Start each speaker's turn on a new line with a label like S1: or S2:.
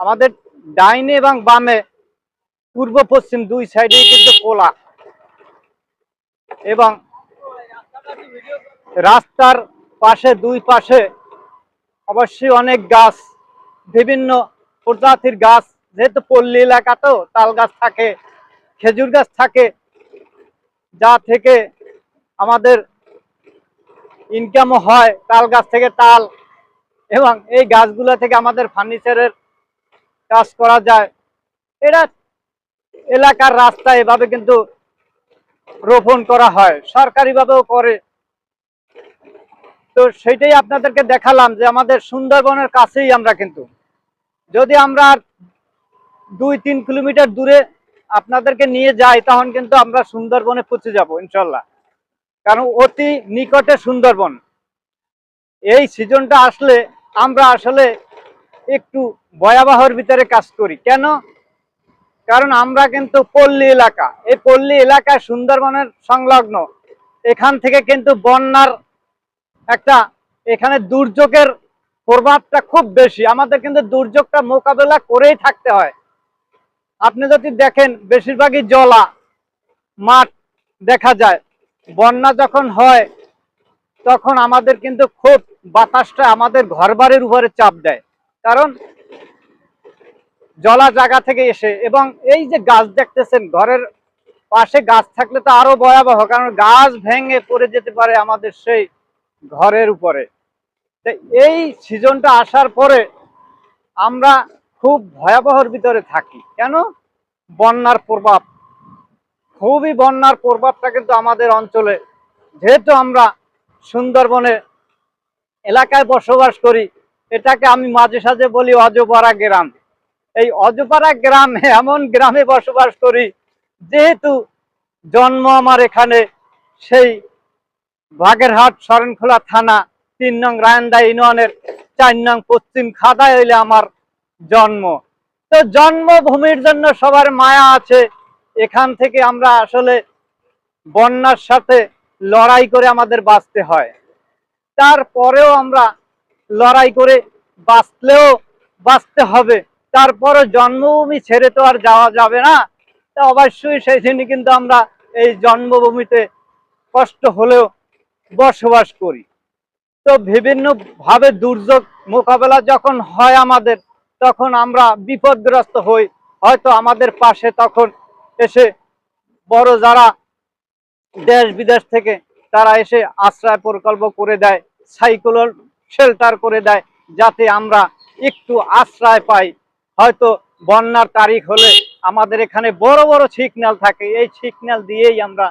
S1: আমাদের ডাইনে এবং বামে পূর্ব পশ্চিম দুই সাইডে কিন্তু কোলা, এবং রাস্তার পাশে দুই পাশে অবশ্যই অনেক গাছ, বিভিন্ন প্রজাতির গাছ, যেহেতু পল্লী এলাকা তো তাল গাছ থাকে, খেজুর গাছ থাকে, যা থেকে আমাদের ইনকামও হয়, তাল গাছ থেকে তাল, এবং এই গাছগুলো থেকে আমাদের ফার্নিচারের কাজ করা যায়। এটা এলাকার রাস্তা এভাবে কিন্তু রোপণ করা হয়, সরকারিভাবেও করে। তো সেটাই আপনাদেরকে দেখালাম যে আমাদের সুন্দরবনের কাছেই আমরা কিন্তু, যদি আমরা 2-3 কিলোমিটার দূরে আপনাদেরকে নিয়ে যাই তখন কিন্তু আমরা সুন্দরবনে পৌঁছে যাব ইনশাল্লাহ, কারণ অতি নিকটে সুন্দরবন। এই সিজনটা আসলে আমরা আসলে একটু ভয়াবহর ভিতরে কাজ করি কেন, কারণ আমরা কিন্তু পল্লী এলাকা, এই পল্লী এলাকায় সুন্দরবনের সংলগ্ন, এখান থেকে কিন্তু বন্যার একটা, এখানে দুর্যোগের প্রভাবটা খুব বেশি, আমাদের কিন্তু দুর্যোগটা মোকাবেলা করেই থাকতে হয়। আপনি যদি দেখেন বেশিরভাগই জলা মাঠ দেখা যায়, বন্যা যখন হয় তখন আমাদের কিন্তু খুব বাতাসটা আমাদের ঘরবাড়ির উপরে চাপ দেয়, কারণ জলা জায়গা থেকে এসে। এবং এই যে গাছ দেখতেছেন, ঘরের পাশে গাছ থাকলে তো আরো ভয়াবহ, কারণ গাছ ভেঙে পড়ে যেতে পারে আমাদের সেই ঘরের উপরে। এই সিজনটা আসার পরে আমরা খুব ভয়াবহর ভিতরে থাকি কেন, বন্যার প্রভাব, খুবই বন্যার প্রভাবটা কিন্তু আমাদের অঞ্চলে, যেহেতু আমরা সুন্দরবনে এলাকায় বসবাস করি, এটাকে আমি মাঝে সাঝে বলি অজপাড়া গ্রাম। এই অজপাড়া গ্রামে, এমন গ্রামে বসবাস করি যেহেতু জন্ম আমার এখানে, সেই বাগেরহাট শরণখোলা থানা 3 নং রায়ন্দা ইউনিয়নের 4 নং পশ্চিম খাদায় হইলে আমার জন্ম। তো জন্মভূমির জন্য সবার মায়া আছে, এখান থেকে আমরা আসলে বন্যার সাথে লড়াই করে আমাদের বাঁচতে হয়। তারপরেও আমরা লড়াই করে বাঁচলেও বাঁচতে হবে, তারপরে জন্মভূমি ছেড়ে তো আর যাওয়া যাবে না। তা অবশ্যই সেই জন্য কিন্তু আমরা এই জন্মভূমিতে কষ্ট হলেও বসবাস করি। তো বিভিন্ন ভাবে দুর্যোগ মোকাবেলা যখন হয় আমাদের, তখন আমরা বিপদগ্রস্ত হই, হয়তো আমাদের পাশে তখন এসে বড় যারা দেশ বিদেশ থেকে তারা এসে আশ্রয় প্রকল্প করে দেয়, সাইক্লোন শেল্টার করে দেয়, যাতে আমরা একটু আশ্রয় পাই। হয়তো বন্যার তারিখ হলে আমাদের এখানে বড় বড় সিগন্যাল থাকে, এই সিগন্যাল দিয়েই আমরা